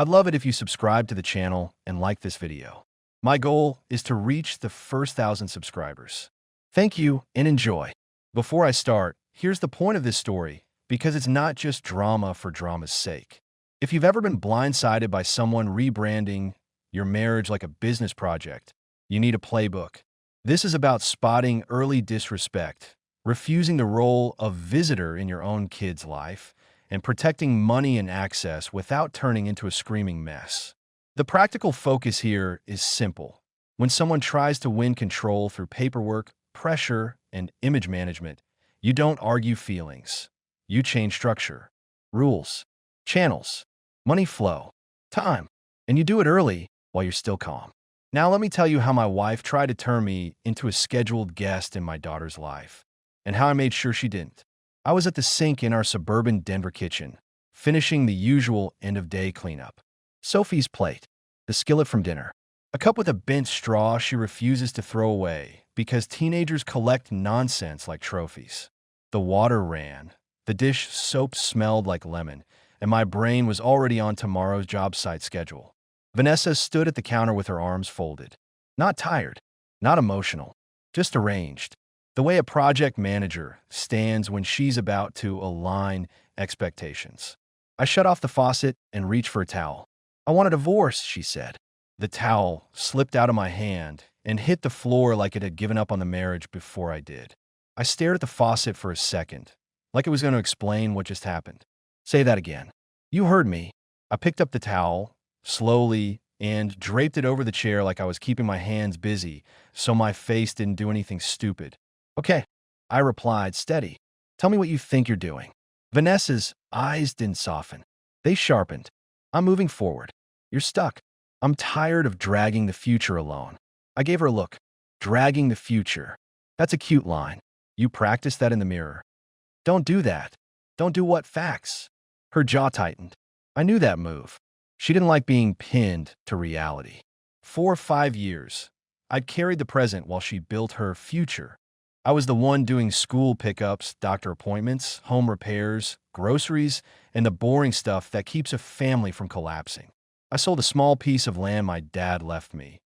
I'd love it if you subscribe to the channel and like this video. My goal is to reach the first 1,000 subscribers. Thank you and enjoy. Before I start, here's the point of this story, because it's not just drama for drama's sake. If you've ever been blindsided by someone rebranding your marriage like a business project, you need a playbook. This is about spotting early disrespect, refusing the role of visitor in your own kid's life, and protecting money and access without turning into a screaming mess. The practical focus here is simple. When someone tries to win control through paperwork, pressure, and image management, you don't argue feelings. You change structure, rules, channels, money flow, time, and you do it early while you're still calm. Now let me tell you how my wife tried to turn me into a scheduled guest in my daughter's life, and how I made sure she didn't. I was at the sink in our suburban Denver kitchen, finishing the usual end-of-day cleanup. Sophie's plate, the skillet from dinner, a cup with a bent straw she refuses to throw away because teenagers collect nonsense like trophies. The water ran, the dish soap smelled like lemon, and my brain was already on tomorrow's job site schedule. Vanessa stood at the counter with her arms folded. Not tired, not emotional, just arranged. The way a project manager stands when she's about to align expectations. I shut off the faucet and reached for a towel. "I want a divorce," she said. The towel slipped out of my hand and hit the floor like it had given up on the marriage before I did. I stared at the faucet for a second, like it was going to explain what just happened. "Say that again." "You heard me." I picked up the towel, slowly, and draped it over the chair like I was keeping my hands busy so my face didn't do anything stupid. "Okay," I replied, steady. "Tell me what you think you're doing." Vanessa's eyes didn't soften. They sharpened. "I'm moving forward. You're stuck. I'm tired of dragging the future alone." I gave her a look. Dragging the future. That's a cute line. You practice that in the mirror. "Don't do that." "Don't do what?" "Facts." Her jaw tightened. I knew that move. She didn't like being pinned to reality. 4 or 5 years, I'd carried the present while she built her future. I was the one doing school pickups, doctor appointments, home repairs, groceries, and the boring stuff that keeps a family from collapsing. I sold a small piece of land my dad left me.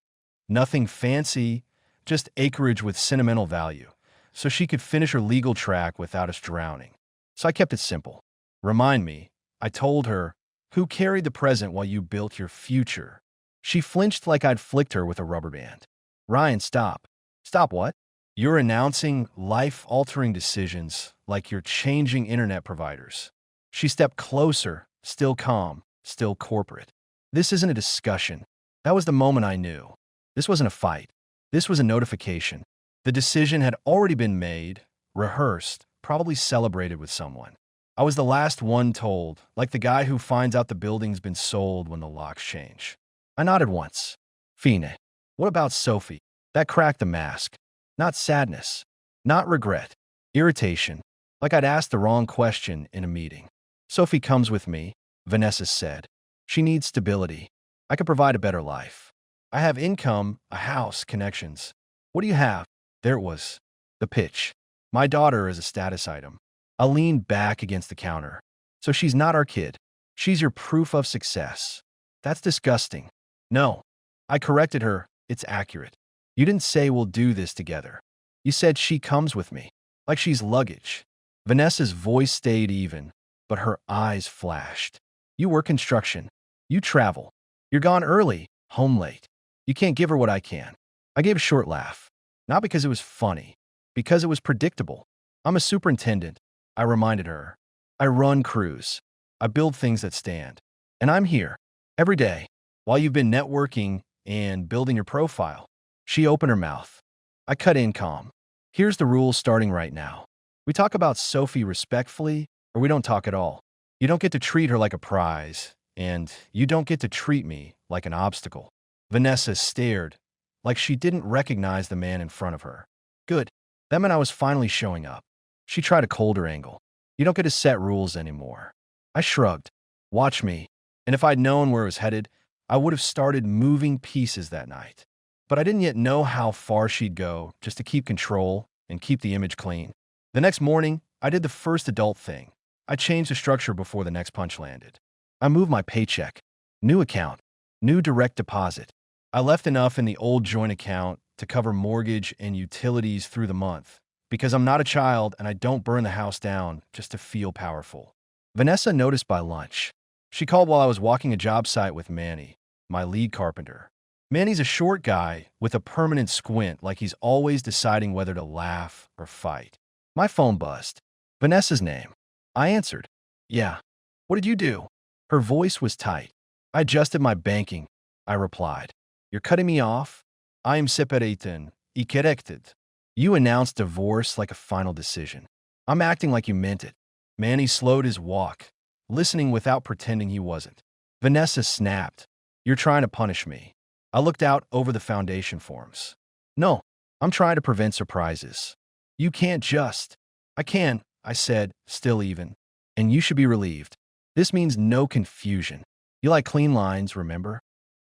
Nothing fancy, just acreage with sentimental value, so she could finish her legal track without us drowning. So I kept it simple. "Remind me," I told her, "who carried the present while you built your future?" She flinched like I'd flicked her with a rubber band. "Ryan, stop." "Stop what?" "You're announcing life-altering decisions like you're changing internet providers." She stepped closer, still calm, still corporate. "This isn't a discussion." That was the moment I knew. This wasn't a fight. This was a notification. The decision had already been made, rehearsed, probably celebrated with someone. I was the last one told, like the guy who finds out the building's been sold when the locks change. I nodded once. "Fine. What about Sophie?" That cracked the mask. Not sadness. Not regret. Irritation. Like I'd asked the wrong question in a meeting. "Sophie comes with me," Vanessa said. "She needs stability. I could provide a better life. I have income, a house, connections." "What do you have?" There it was. The pitch. "My daughter is a status item." I leaned back against the counter. "So she's not our kid. She's your proof of success." "That's disgusting." "No." I corrected her. "It's accurate. You didn't say we'll do this together. You said she comes with me. Like she's luggage." Vanessa's voice stayed even, but her eyes flashed. "You work construction. You travel. You're gone early, home late. You can't give her what I can." I gave a short laugh. Not because it was funny, because it was predictable. "I'm a superintendent," I reminded her. "I run crews. I build things that stand. And I'm here, every day, while you've been networking and building your profile." She opened her mouth. I cut in calm. "Here's the rules starting right now. We talk about Sophie respectfully, or we don't talk at all. You don't get to treat her like a prize, and you don't get to treat me like an obstacle." Vanessa stared, like she didn't recognize the man in front of her. Good. That meant I was finally showing up. She tried a colder angle. "You don't get to set rules anymore." I shrugged. "Watch me." And if I'd known where it was headed, I would have started moving pieces that night. But I didn't yet know how far she'd go just to keep control and keep the image clean. The next morning, I did the first adult thing. I changed the structure before the next punch landed. I moved my paycheck. New account. New direct deposit. I left enough in the old joint account to cover mortgage and utilities through the month because I'm not a child and I don't burn the house down just to feel powerful. Vanessa noticed by lunch. She called while I was walking a job site with Manny, my lead carpenter. Manny's a short guy with a permanent squint, like he's always deciding whether to laugh or fight. My phone buzzed. Vanessa's name. I answered. Yeah. What did you do? Her voice was tight. I adjusted my banking. I replied. You're cutting me off? I am separated. Y corrected. You announced divorce like a final decision. I'm acting like you meant it. Manny slowed his walk, listening without pretending he wasn't. Vanessa snapped. You're trying to punish me. I looked out over the foundation forms. No, I'm trying to prevent surprises. You can't just. I can, I said, still even. And you should be relieved. This means no confusion. You like clean lines, remember?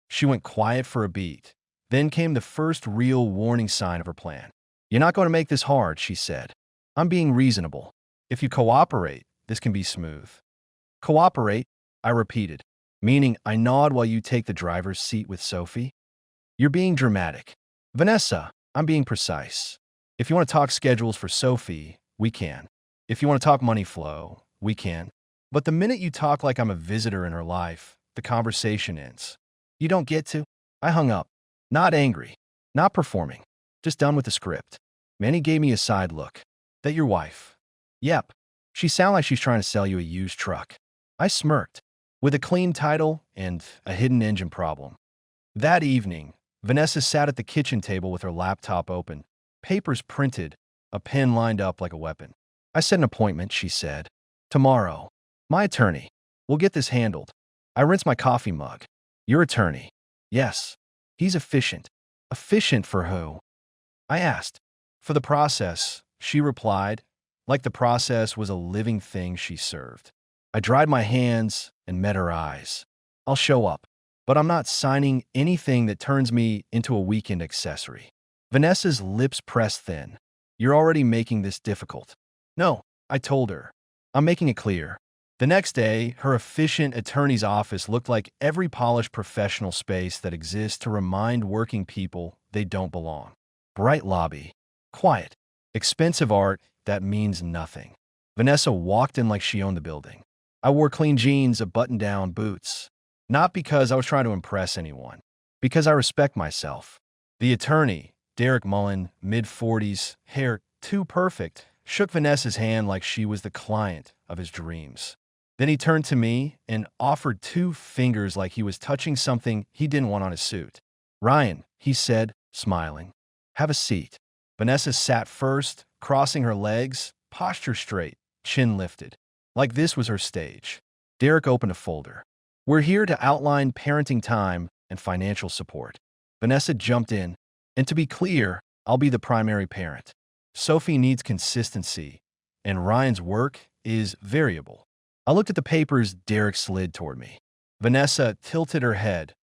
She went quiet for a beat. Then came the first real warning sign of her plan. You're not going to make this hard, she said. I'm being reasonable. If you cooperate, this can be smooth. Cooperate, I repeated, meaning I nod while you take the driver's seat with Sophie. You're being dramatic. Vanessa, I'm being precise. If you want to talk schedules for Sophie, we can. If you want to talk money flow, we can. But the minute you talk like I'm a visitor in her life, the conversation ends. You don't get to? I hung up. Not angry. Not performing. Just done with the script. Manny gave me a side look. That your wife? Yep. She sounds like she's trying to sell you a used truck. I smirked. With a clean title and a hidden engine problem. That evening, Vanessa sat at the kitchen table with her laptop open, papers printed, a pen lined up like a weapon. I set an appointment, she said. Tomorrow. My attorney. We'll get this handled. I rinsed my coffee mug. Your attorney. Yes. He's efficient. Efficient for who? I asked. For the process, she replied, like the process was a living thing she served. I dried my hands and met her eyes. I'll show up, but I'm not signing anything that turns me into a weekend accessory. Vanessa's lips pressed thin. You're already making this difficult. No, I told her. I'm making it clear. The next day, her efficient attorney's office looked like every polished professional space that exists to remind working people they don't belong. Bright lobby. Quiet. Expensive art that means nothing. Vanessa walked in like she owned the building. I wore clean jeans, a button-down, boots. Not because I was trying to impress anyone. Because I respect myself. The attorney, Derek Mullen, mid-40s, hair too perfect, shook Vanessa's hand like she was the client of his dreams. Then he turned to me and offered 2 fingers like he was touching something he didn't want on his suit. Ryan, he said, smiling. Have a seat. Vanessa sat first, crossing her legs, posture straight, chin lifted. Like this was her stage. Derek opened a folder. We're here to outline parenting time and financial support. Vanessa jumped in. And to be clear, I'll be the primary parent. Sophie needs consistency, and Ryan's work is variable. I looked at the papers Derek slid toward me. Vanessa tilted her head,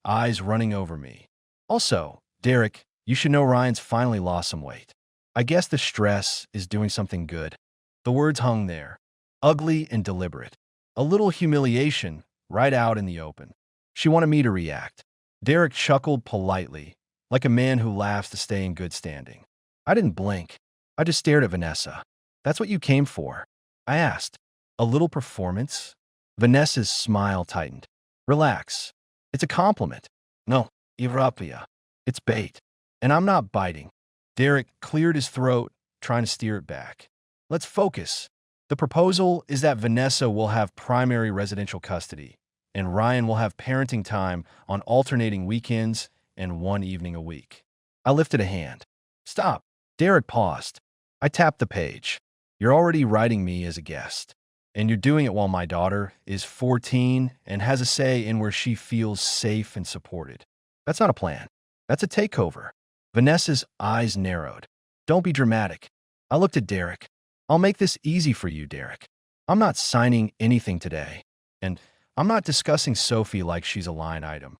eyes running over me. Also, Derek, you should know Ryan's finally lost some weight. I guess the stress is doing something good. The words hung there, ugly and deliberate. A little humiliation right out in the open. She wanted me to react. Derek chuckled politely, like a man who laughs to stay in good standing. I didn't blink. I just stared at Vanessa. That's what you came for? I asked. A little performance? Vanessa's smile tightened. Relax. It's a compliment. No, Evropia. It's bait. And I'm not biting. Derek cleared his throat, trying to steer it back. Let's focus. The proposal is that Vanessa will have primary residential custody, and Ryan will have parenting time on alternating weekends and 1 evening a week. I lifted a hand. Stop. Derek paused. I tapped the page. You're already writing me as a guest. And you're doing it while my daughter is 14 and has a say in where she feels safe and supported. That's not a plan. That's a takeover. Vanessa's eyes narrowed. Don't be dramatic. I looked at Derek. I'll make this easy for you, Derek. I'm not signing anything today. And I'm not discussing Sophie like she's a line item.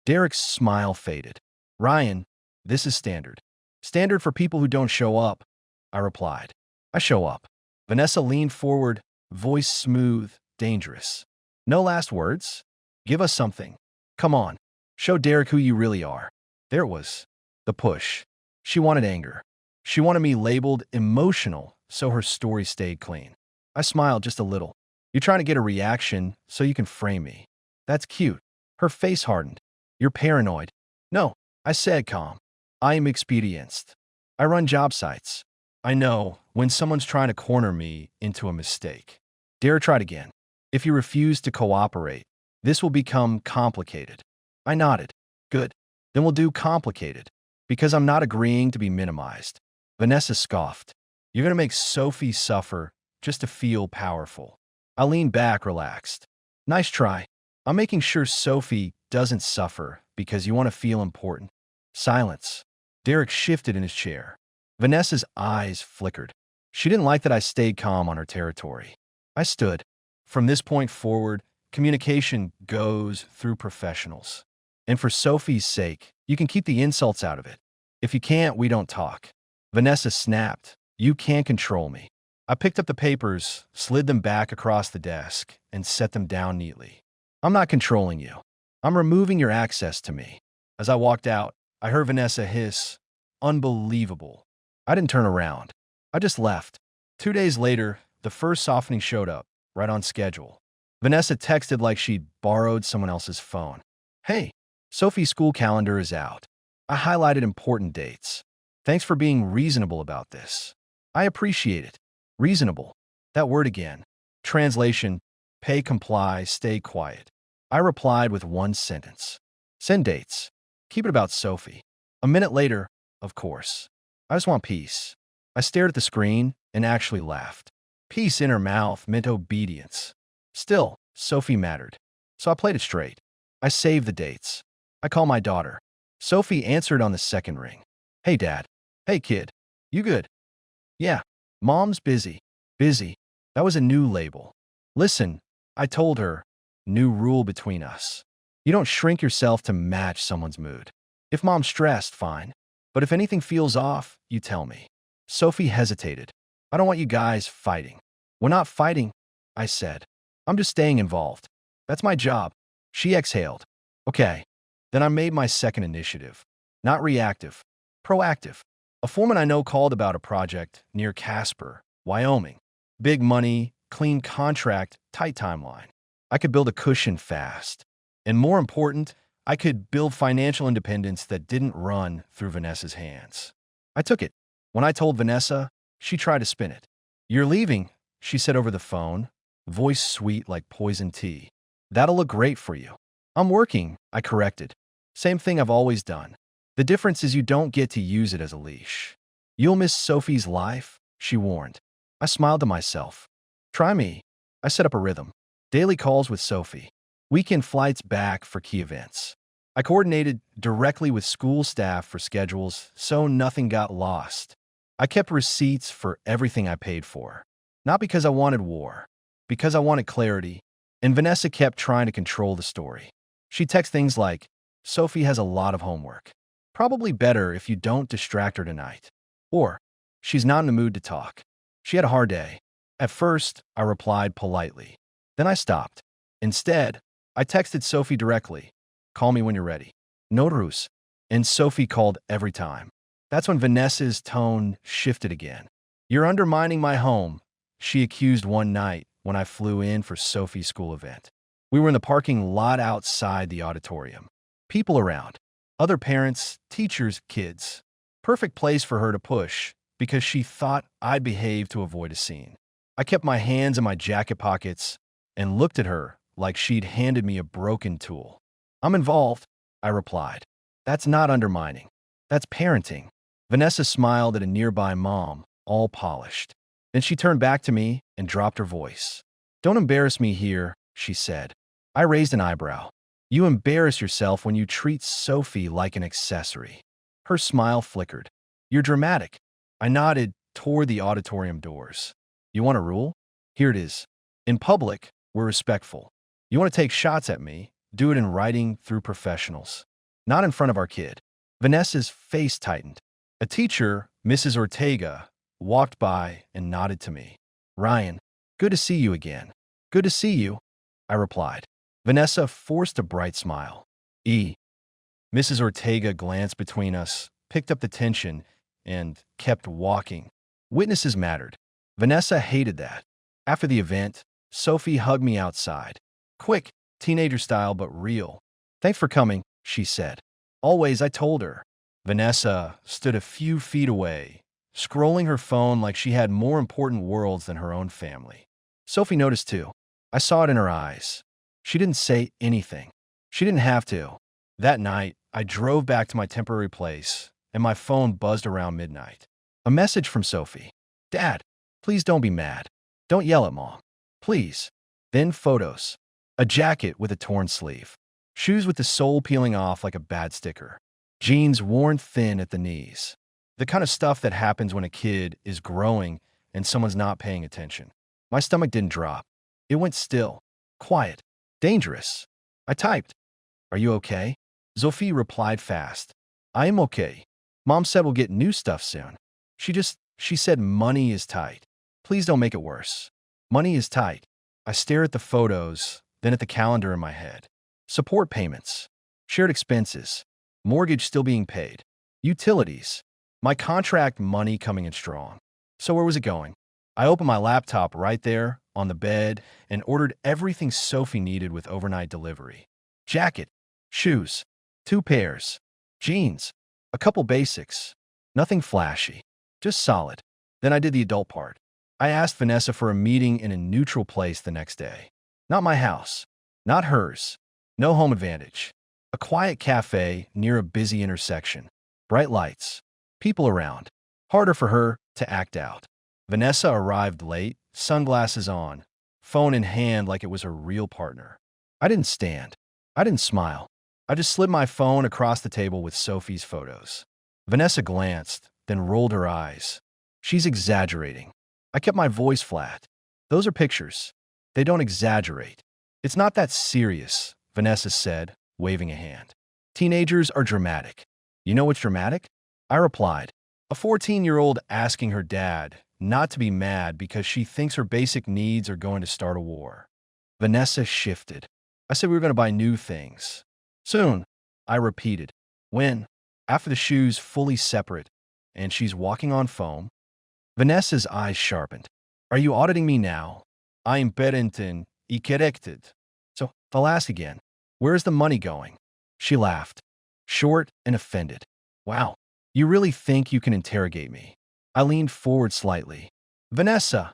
Derek's smile faded. Ryan, this is standard. Standard for people who don't show up, I replied. I show up. Vanessa leaned forward, voice smooth, dangerous. No last words? Give us something. Come on. Show Derek who you really are. There it was. The push. She wanted anger. She wanted me labeled emotional so her story stayed clean. I smiled just a little. You're trying to get a reaction so you can frame me. That's cute. Her face hardened. You're paranoid. No, I said calm. I am experienced. I run job sites. I know when someone's trying to corner me into a mistake. Dare try it again. If you refuse to cooperate, this will become complicated. I nodded. Good. Then we'll do complicated. Because I'm not agreeing to be minimized. Vanessa scoffed. You're going to make Sophie suffer just to feel powerful. I leaned back, relaxed. Nice try. I'm making sure Sophie doesn't suffer because you want to feel important. Silence. Derek shifted in his chair. Vanessa's eyes flickered. She didn't like that I stayed calm on her territory. I stood. From this point forward, communication goes through professionals. And for Sophie's sake, you can keep the insults out of it. If you can't, we don't talk. Vanessa snapped. You can't control me. I picked up the papers, slid them back across the desk, and set them down neatly. I'm not controlling you. I'm removing your access to me. As I walked out, I heard Vanessa hiss, unbelievable. I didn't turn around. I just left. 2 days later, the first softening showed up, right on schedule. Vanessa texted like she'd borrowed someone else's phone. Hey, Sophie's school calendar is out. I highlighted important dates. Thanks for being reasonable about this. I appreciate it. Reasonable. That word again. Translation, pay, comply, stay quiet. I replied with one sentence. Send dates. Keep it about Sophie. A minute later, of course. I just want peace. I stared at the screen and actually laughed. Peace in her mouth meant obedience. Still, Sophie mattered. So I played it straight. I saved the dates. I called my daughter. Sophie answered on the second ring. Hey, Dad. Hey, kid. You good? Yeah. Mom's busy. Busy. That was a new label. Listen, I told her, new rule between us. You don't shrink yourself to match someone's mood. If Mom's stressed, fine. But if anything feels off, you tell me. Sophie hesitated. I don't want you guys fighting. We're not fighting, I said. I'm just staying involved. That's my job. She exhaled. Okay. Then I made my second initiative. Not reactive. Proactive. A foreman I know called about a project near Casper, Wyoming. Big money, clean contract, tight timeline. I could build a cushion fast. And more important, I could build financial independence that didn't run through Vanessa's hands. I took it. When I told Vanessa, she tried to spin it. You're leaving, she said over the phone, voice sweet like poison tea. That'll look great for you. I'm working, I corrected. Same thing I've always done. The difference is you don't get to use it as a leash. You'll miss Sophie's life, she warned. I smiled to myself. Try me. I set up a rhythm. Daily calls with Sophie. Weekend flights back for key events. I coordinated directly with school staff for schedules so nothing got lost. I kept receipts for everything I paid for. Not because I wanted war, because I wanted clarity. And Vanessa kept trying to control the story. She'd text things like, Sophie has a lot of homework. Probably better if you don't distract her tonight. Or, she's not in the mood to talk. She had a hard day. At first, I replied politely. Then I stopped. Instead, I texted Sophie directly. Call me when you're ready. No ruse. And Sophie called every time. That's when Vanessa's tone shifted again. You're undermining my home, she accused one night when I flew in for Sophie's school event. We were in the parking lot outside the auditorium. People around. Other parents, teachers, kids. Perfect place for her to push because she thought I'd behave to avoid a scene. I kept my hands in my jacket pockets and looked at her like she'd handed me a broken tool. I'm involved, I replied. That's not undermining. That's parenting. Vanessa smiled at a nearby mom, all polished. Then she turned back to me and dropped her voice. Don't embarrass me here, she said. I raised an eyebrow. You embarrass yourself when you treat Sophie like an accessory. Her smile flickered. You're dramatic. I nodded toward the auditorium doors. You want a rule? Here it is. In public, we're respectful. You want to take shots at me, do it in writing through professionals. Not in front of our kid. Vanessa's face tightened. A teacher, Mrs. Ortega, walked by and nodded to me. Ryan, good to see you again. Good to see you, I replied. Vanessa forced a bright smile. E. Mrs. Ortega glanced between us, picked up the tension, and kept walking. Witnesses mattered. Vanessa hated that. After the event, Sophie hugged me outside. Quick, teenager style but real. Thanks for coming, she said. Always, I told her. Vanessa stood a few feet away, scrolling her phone like she had more important worlds than her own family. Sophie noticed too. I saw it in her eyes. She didn't say anything. She didn't have to. That night, I drove back to my temporary place, and my phone buzzed around midnight. A message from Sophie. Dad, please don't be mad. Don't yell at Mom. Please. Then photos. A jacket with a torn sleeve. Shoes with the sole peeling off like a bad sticker. Jeans worn thin at the knees. The kind of stuff that happens when a kid is growing and someone's not paying attention. My stomach didn't drop. It went still. Quiet. Dangerous. I typed, "Are you okay?" Sophie replied fast. "I am okay. Mom said we'll get new stuff soon. She said money is tight. Please don't make it worse. Money is tight." I stare at the photos, then at the calendar in my head. Support payments. Shared expenses. Mortgage still being paid. Utilities. My contract money coming in strong. So where was it going? I opened my laptop right there, on the bed, and ordered everything Sophie needed with overnight delivery. Jacket. Shoes. 2 pairs. Jeans. A couple basics. Nothing flashy. Just solid. Then I did the adult part. I asked Vanessa for a meeting in a neutral place the next day. Not my house. Not hers. No home advantage. A quiet cafe near a busy intersection. Bright lights. People around. Harder for her to act out. Vanessa arrived late, sunglasses on, phone in hand like it was her real partner. I didn't stand. I didn't smile. I just slid my phone across the table with Sophie's photos. Vanessa glanced, then rolled her eyes. She's exaggerating. I kept my voice flat. Those are pictures. They don't exaggerate. It's not that serious, Vanessa said, waving a hand. Teenagers are dramatic. You know what's dramatic? I replied. A 14-year-old asking her dad not to be mad because she thinks her basic needs are going to start a war. Vanessa shifted. I said we were going to buy new things. Soon, I repeated. When? After the shoes fully separate, and she's walking on foam. Vanessa's eyes sharpened. Are you auditing me now? I am parenting y corrected. So, I'll ask again. Where's the money going? She laughed, short and offended. Wow, you really think you can interrogate me? I leaned forward slightly. Vanessa,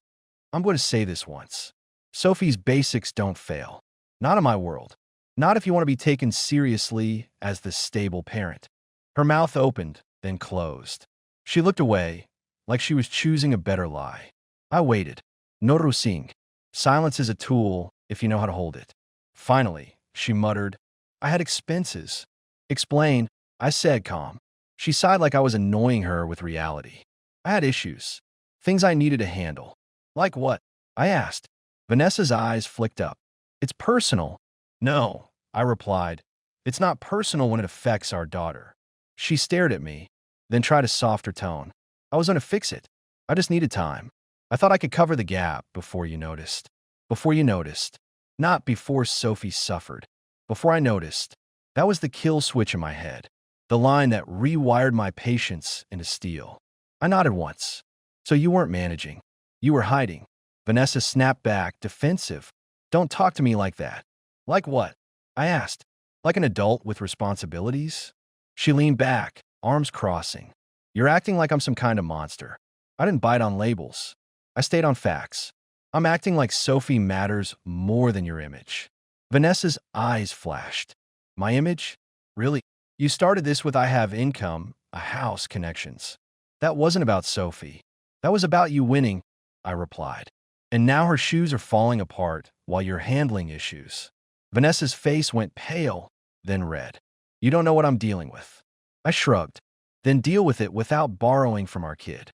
I'm going to say this once. Sophie's basics don't fail. Not in my world. Not if you want to be taken seriously as the stable parent. Her mouth opened, then closed. She looked away, like she was choosing a better lie. I waited. No rusing. Silence is a tool if you know how to hold it. Finally, she muttered, I had expenses. Explain, I said calm. She sighed like I was annoying her with reality. I had issues. Things I needed to handle. Like what? I asked. Vanessa's eyes flicked up. It's personal. No, I replied. It's not personal when it affects our daughter. She stared at me, then tried a softer tone. I was going to fix it. I just needed time. I thought I could cover the gap before you noticed. Before you noticed. Not before Sophie suffered. Before I noticed. That was the kill switch in my head. The line that rewired my patience into steel. I nodded once. So you weren't managing. You were hiding. Vanessa snapped back, defensive. Don't talk to me like that. Like what? I asked. Like an adult with responsibilities? She leaned back, arms crossing. You're acting like I'm some kind of monster. I didn't bite on labels. I stayed on facts. I'm acting like Sophie matters more than your image. Vanessa's eyes flashed. My image? Really? You started this with I have income, a house, connections. That wasn't about Sophie. That was about you winning, I replied. And now her shoes are falling apart while you're handling issues. Vanessa's face went pale, then red. You don't know what I'm dealing with. I shrugged. Then deal with it without borrowing from our kid.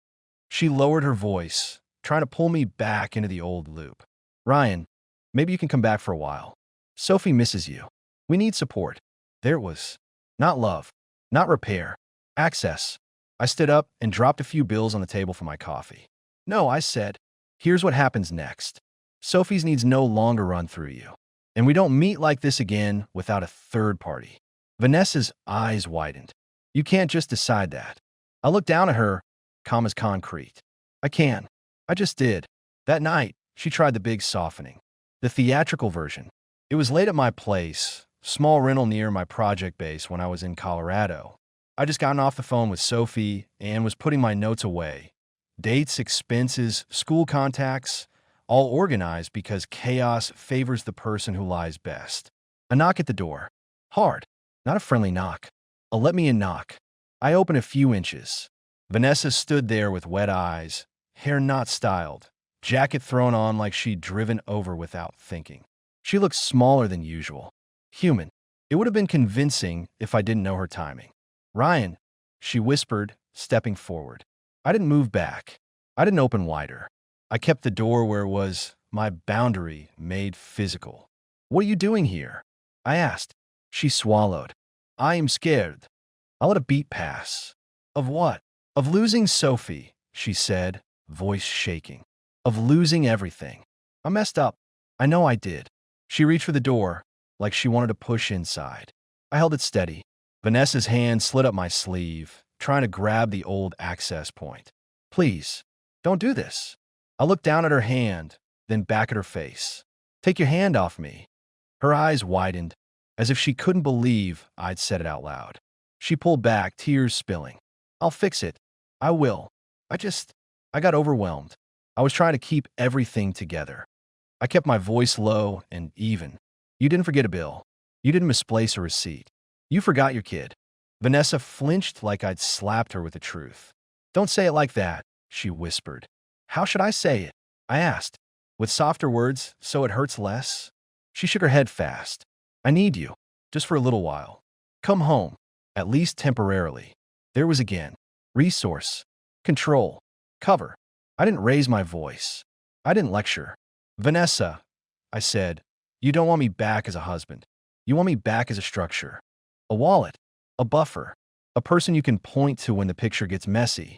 She lowered her voice, trying to pull me back into the old loop. Ryan, maybe you can come back for a while. Sophie misses you. We need support. There it was. Not love. Not repair. Access. I stood up and dropped a few bills on the table for my coffee. No, I said. Here's what happens next. Sophie's needs no longer run through you. And we don't meet like this again without a third party. Vanessa's eyes widened. You can't just decide that. I looked down at her, calm as concrete. I can. I just did. That night, she tried the big softening. The theatrical version. It was late at my place, small rental near my project base when I was in Colorado. I just gotten off the phone with Sophie and was putting my notes away. Dates, expenses, school contacts, all organized because chaos favors the person who lies best. A knock at the door. Hard. Not a friendly knock. A let-me-in knock. I opened a few inches. Vanessa stood there with wet eyes, hair not styled, jacket thrown on like she'd driven over without thinking. She looked smaller than usual. Human. It would have been convincing if I didn't know her timing. Ryan, she whispered, stepping forward. I didn't move back. I didn't open wider. I kept the door where it was, my boundary made physical. What are you doing here? I asked. She swallowed. I am scared. I let a beat pass. Of what? Of losing Sophie, she said, voice shaking. Of losing everything. I messed up. I know I did. She reached for the door, like she wanted to push inside. I held it steady. Vanessa's hand slid up my sleeve, trying to grab the old access point. Please, don't do this. I looked down at her hand, then back at her face. Take your hand off me. Her eyes widened, as if she couldn't believe I'd said it out loud. She pulled back, tears spilling. I'll fix it. I will. I got overwhelmed. I was trying to keep everything together. I kept my voice low and even. You didn't forget a bill. You didn't misplace a receipt. You forgot your kid. Vanessa flinched like I'd slapped her with the truth. Don't say it like that, she whispered. How should I say it? I asked. With softer words, so it hurts less? She shook her head fast. I need you, just for a little while. Come home, at least temporarily. There was again. Resource. Control. Cover. I didn't raise my voice. I didn't lecture. Vanessa, I said, you don't want me back as a husband. You want me back as a structure. A wallet. A buffer. A person you can point to when the picture gets messy.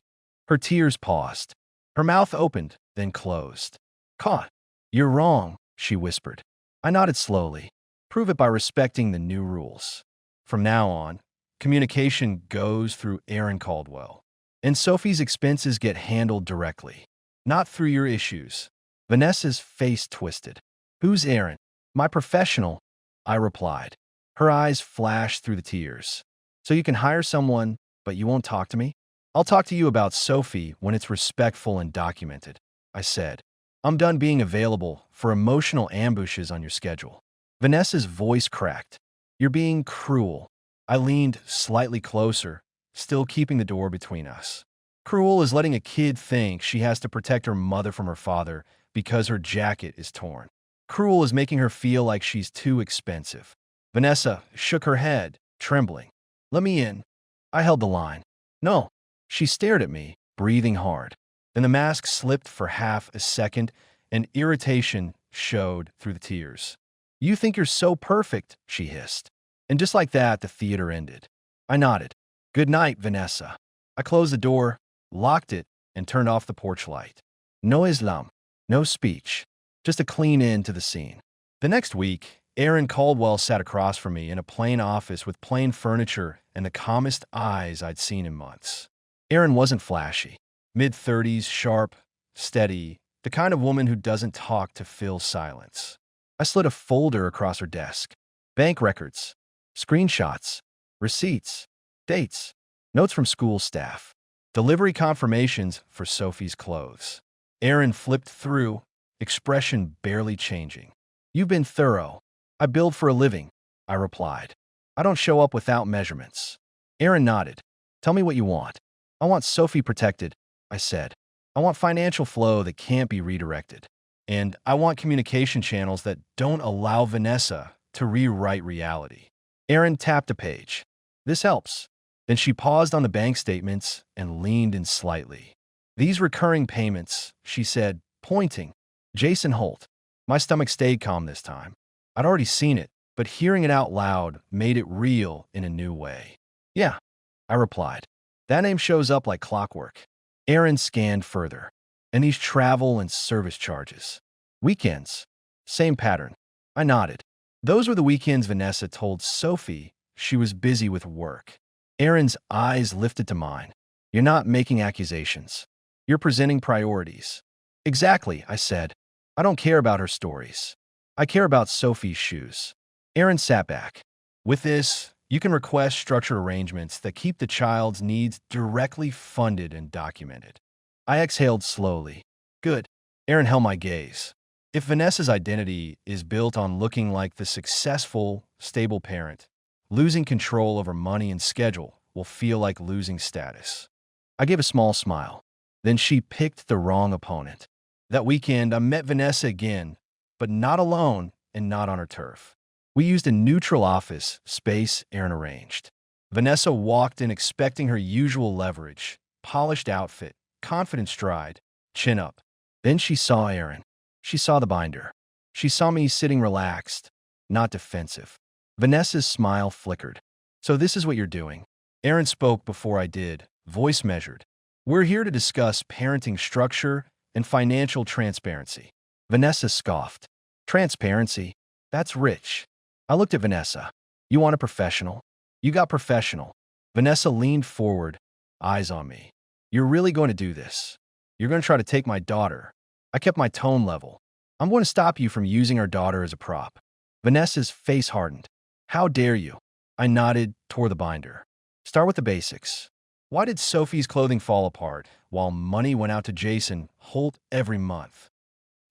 Her tears paused. Her mouth opened, then closed. Caught. You're wrong, she whispered. I nodded slowly. Prove it by respecting the new rules. From now on, communication goes through Aaron Caldwell. And Sophie's expenses get handled directly. Not through your issues. Vanessa's face twisted. Who's Aaron? My professional, I replied. Her eyes flashed through the tears. So you can hire someone, but you won't talk to me? I'll talk to you about Sophie when it's respectful and documented, I said. I'm done being available for emotional ambushes on your schedule. Vanessa's voice cracked. You're being cruel. I leaned slightly closer, still keeping the door between us. Cruel is letting a kid think she has to protect her mother from her father because her jacket is torn. Cruel is making her feel like she's too expensive. Vanessa shook her head, trembling. Let me in. I held the line. No. She stared at me, breathing hard. Then the mask slipped for half a second, and irritation showed through the tears. You think you're so perfect, she hissed. And just like that, the theater ended. I nodded. Good night, Vanessa. I closed the door, locked it, and turned off the porch light. No Islam, no speech, just a clean end to the scene. The next week, Aaron Caldwell sat across from me in a plain office with plain furniture and the calmest eyes I'd seen in months. Aaron wasn't flashy. Mid-30s, sharp, steady, the kind of woman who doesn't talk to fill silence. I slid a folder across her desk. Bank records, screenshots, receipts, dates, notes from school staff, delivery confirmations for Sophie's clothes. Aaron flipped through, expression barely changing. You've been thorough. I build for a living, I replied. I don't show up without measurements. Aaron nodded. Tell me what you want. I want Sophie protected, I said. I want financial flow that can't be redirected. And I want communication channels that don't allow Vanessa to rewrite reality. Aaron tapped a page. This helps. Then she paused on the bank statements and leaned in slightly. These recurring payments, she said, pointing. Jason Holt. My stomach stayed calm this time. I'd already seen it, but hearing it out loud made it real in a new way. Yeah, I replied. That name shows up like clockwork. Aaron scanned further. And these travel and service charges. Weekends. Same pattern. I nodded. Those were the weekends Vanessa told Sophie she was busy with work. Erin's eyes lifted to mine. You're not making accusations. You're presenting priorities. Exactly, I said. I don't care about her stories. I care about Sophie's shoes. Erin sat back. With this, you can request structured arrangements that keep the child's needs directly funded and documented. I exhaled slowly. Good. Erin held my gaze. If Vanessa's identity is built on looking like the successful, stable parent, losing control over money and schedule will feel like losing status. I gave a small smile. Then she picked the wrong opponent. That weekend, I met Vanessa again, but not alone and not on her turf. We used a neutral office space Erin arranged. Vanessa walked in expecting her usual leverage, polished outfit, confident stride, chin up. Then she saw Erin. She saw the binder. She saw me sitting relaxed, not defensive. Vanessa's smile flickered. So this is what you're doing. Erin spoke before I did, voice measured. We're here to discuss parenting structure and financial transparency. Vanessa scoffed. Transparency? That's rich. I looked at Vanessa. You want a professional? You got professional. Vanessa leaned forward, eyes on me. You're really going to do this? You're going to try to take my daughter? I kept my tone level. I'm going to stop you from using our daughter as a prop. Vanessa's face hardened. How dare you? I nodded toward the binder. Start with the basics. Why did Sophie's clothing fall apart while money went out to Jason Holt every month?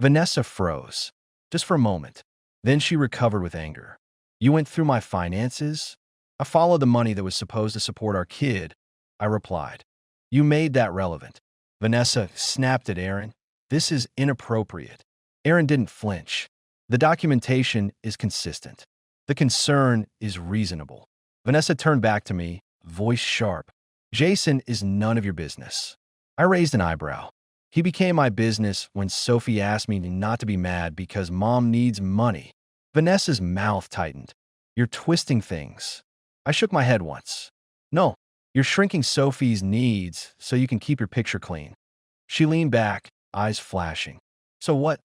Vanessa froze, just for a moment. Then she recovered with anger. You went through my finances? I followed the money that was supposed to support our kid, I replied. You made that relevant. Vanessa snapped at Erin. This is inappropriate. Erin didn't flinch. The documentation is consistent. The concern is reasonable. Vanessa turned back to me, voice sharp. Jason is none of your business. I raised an eyebrow. He became my business when Sophie asked me not to be mad because mom needs money. Vanessa's mouth tightened. You're twisting things. I shook my head once. No, you're shrinking Sophie's needs so you can keep your picture clean. She leaned back, eyes flashing. So what?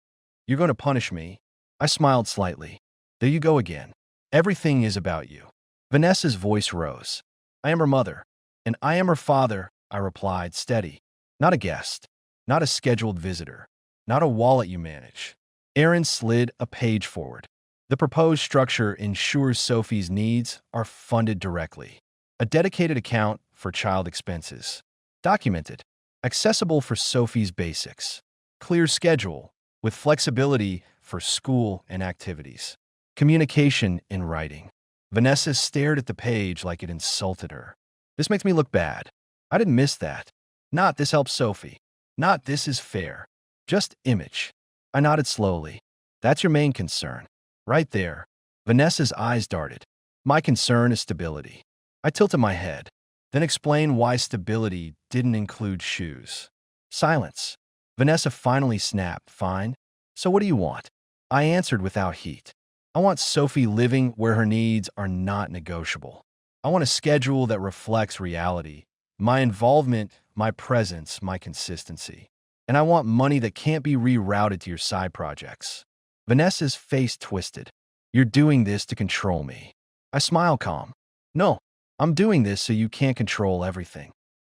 You're going to punish me? I smiled slightly. There you go again. Everything is about you. Vanessa's voice rose. I am her mother. And I am her father, I replied, steady. Not a guest. Not a scheduled visitor. Not a wallet you manage. Erin slid a page forward. The proposed structure ensures Sophie's needs are funded directly. A dedicated account for child expenses. Documented. Accessible for Sophie's basics. Clear schedule, with flexibility for school and activities. Communication in writing. Vanessa stared at the page like it insulted her. This makes me look bad. I didn't miss that. Not this helps Sophie. Not this is fair. Just image. I nodded slowly. That's your main concern. Right there. Vanessa's eyes darted. My concern is stability. I tilted my head, then explained why stability didn't include shoes. Silence. Vanessa finally snapped. Fine. So what do you want? I answered without heat. I want Sophie living where her needs are not negotiable. I want a schedule that reflects reality, my involvement, my presence, my consistency. And I want money that can't be rerouted to your side projects. Vanessa's face twisted. You're doing this to control me. I smiled calm. No, I'm doing this so you can't control everything.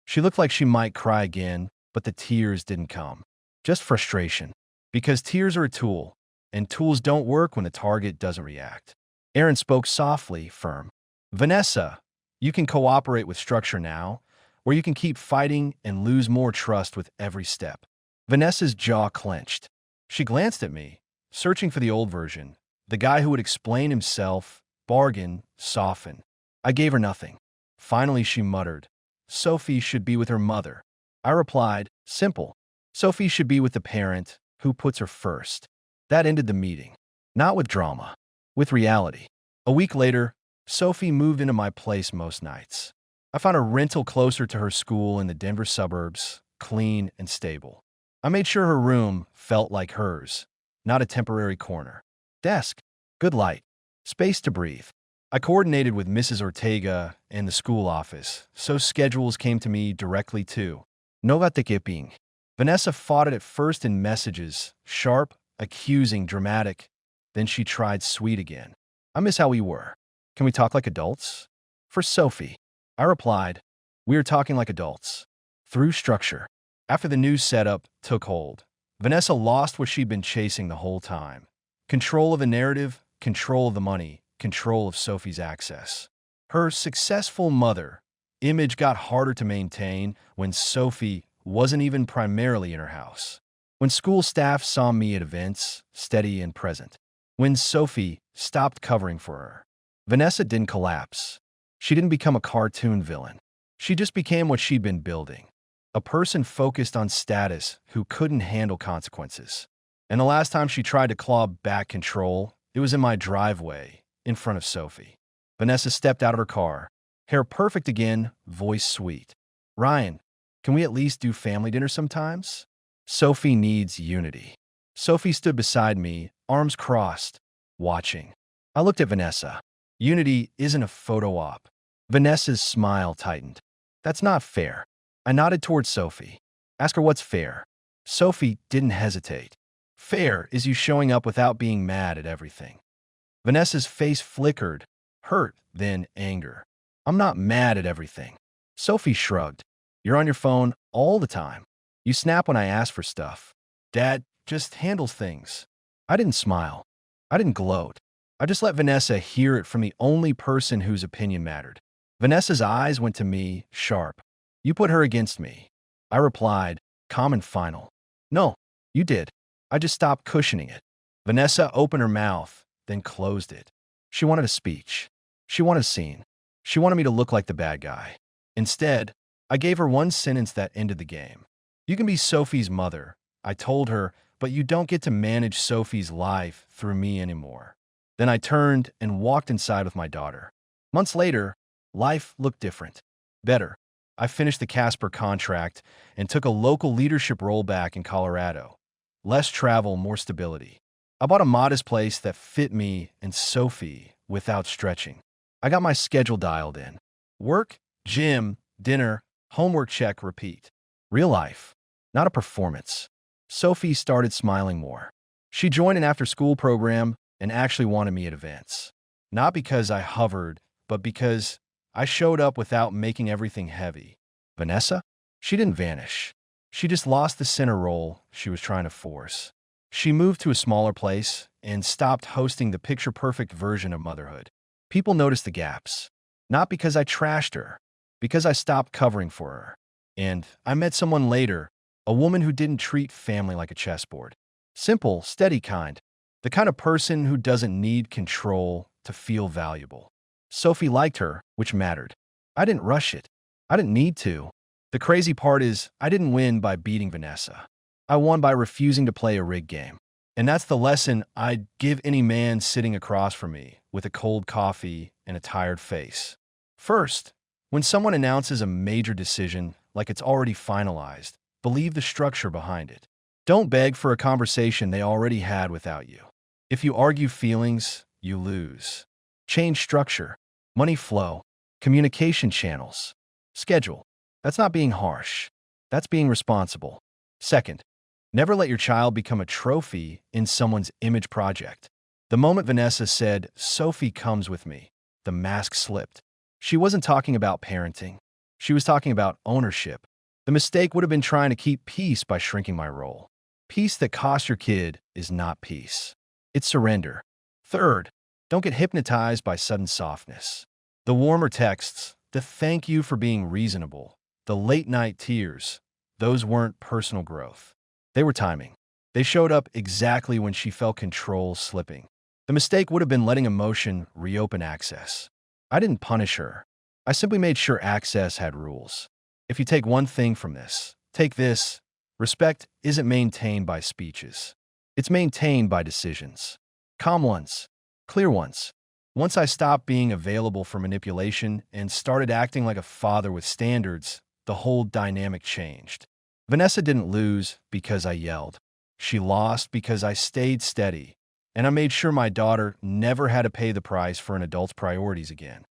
She looked like she might cry again, but the tears didn't come. Just frustration. Because tears are a tool, and tools don't work when the target doesn't react. Erin spoke softly, firm. Vanessa, you can cooperate with structure now, or you can keep fighting and lose more trust with every step. Vanessa's jaw clenched. She glanced at me, searching for the old version, the guy who would explain himself, bargain, soften. I gave her nothing. Finally, she muttered, Sophie should be with her mother. I replied, simple. Sophie should be with the parent who puts her first. That ended the meeting. Not with drama, with reality. A week later, Sophie moved into my place most nights. I found a rental closer to her school in the Denver suburbs, clean and stable. I made sure her room felt like hers, not a temporary corner. Desk, good light, space to breathe. I coordinated with Mrs. Ortega and the school office, so schedules came to me directly too. No gatekeeping. Vanessa fought it at first in messages, sharp, accusing, dramatic. Then she tried sweet again. I miss how we were. Can we talk like adults? For Sophie. I replied, we are talking like adults. Through structure. After the new setup took hold, Vanessa lost what she'd been chasing the whole time. Control of the narrative, control of the money, control of Sophie's access. Her successful mother image got harder to maintain when Sophie wasn't even primarily in her house. When school staff saw me at events, steady and present. When Sophie stopped covering for her. Vanessa didn't collapse. She didn't become a cartoon villain. She just became what she'd been building. A person focused on status who couldn't handle consequences. And the last time she tried to claw back control, it was in my driveway, in front of Sophie. Vanessa stepped out of her car, hair perfect again, voice sweet. Ryan, can we at least do family dinner sometimes? Sophie needs unity. Sophie stood beside me, arms crossed, watching. I looked at Vanessa. Unity isn't a photo op. Vanessa's smile tightened. That's not fair. I nodded towards Sophie. Ask her what's fair. Sophie didn't hesitate. Fair is you showing up without being mad at everything. Vanessa's face flickered, hurt, then anger. I'm not mad at everything. Sophie shrugged. You're on your phone all the time. You snap when I ask for stuff. Dad just handles things. I didn't smile. I didn't gloat. I just let Vanessa hear it from the only person whose opinion mattered. Vanessa's eyes went to me, sharp. You put her against me. I replied, calm and final. No, you did. I just stopped cushioning it. Vanessa opened her mouth, then closed it. She wanted a speech. She wanted a scene. She wanted me to look like the bad guy. Instead, I gave her one sentence that ended the game. You can be Sophie's mother, I told her, but you don't get to manage Sophie's life through me anymore. Then I turned and walked inside with my daughter. Months later, life looked different. Better. I finished the Casper contract and took a local leadership role back in Colorado. Less travel, more stability. I bought a modest place that fit me and Sophie without stretching. I got my schedule dialed in. Work, gym, dinner, homework check, repeat. Real life, not a performance. Sophie started smiling more. She joined an after-school program and actually wanted me at events. Not because I hovered, but because I showed up without making everything heavy. Vanessa? She didn't vanish. She just lost the center role she was trying to force. She moved to a smaller place and stopped hosting the picture-perfect version of motherhood. People noticed the gaps. Not because I trashed her, because I stopped covering for her. And I met someone later, a woman who didn't treat family like a chessboard. Simple, steady kind. The kind of person who doesn't need control to feel valuable. Sophie liked her, which mattered. I didn't rush it. I didn't need to. The crazy part is, I didn't win by beating Vanessa. I won by refusing to play a rigged game. And that's the lesson I'd give any man sitting across from me with a cold coffee and a tired face. First, when someone announces a major decision like it's already finalized, believe the structure behind it. Don't beg for a conversation they already had without you. If you argue feelings, you lose. Change structure, money flow, communication channels, schedule. That's not being harsh. That's being responsible. Second, never let your child become a trophy in someone's image project. The moment Vanessa said, Sophie comes with me, the mask slipped. She wasn't talking about parenting. She was talking about ownership. The mistake would have been trying to keep peace by shrinking my role. Peace that costs your kid is not peace. It's surrender. Third, don't get hypnotized by sudden softness. The warmer texts, the thank you for being reasonable, the late-night tears, those weren't personal growth. They were timing. They showed up exactly when she felt control slipping. The mistake would have been letting emotion reopen access. I didn't punish her. I simply made sure access had rules. If you take one thing from this, take this. Respect isn't maintained by speeches. It's maintained by decisions. Calm ones. Clear ones. Once I stopped being available for manipulation and started acting like a father with standards, the whole dynamic changed. Vanessa didn't lose because I yelled. She lost because I stayed steady, and I made sure my daughter never had to pay the price for an adult's priorities again.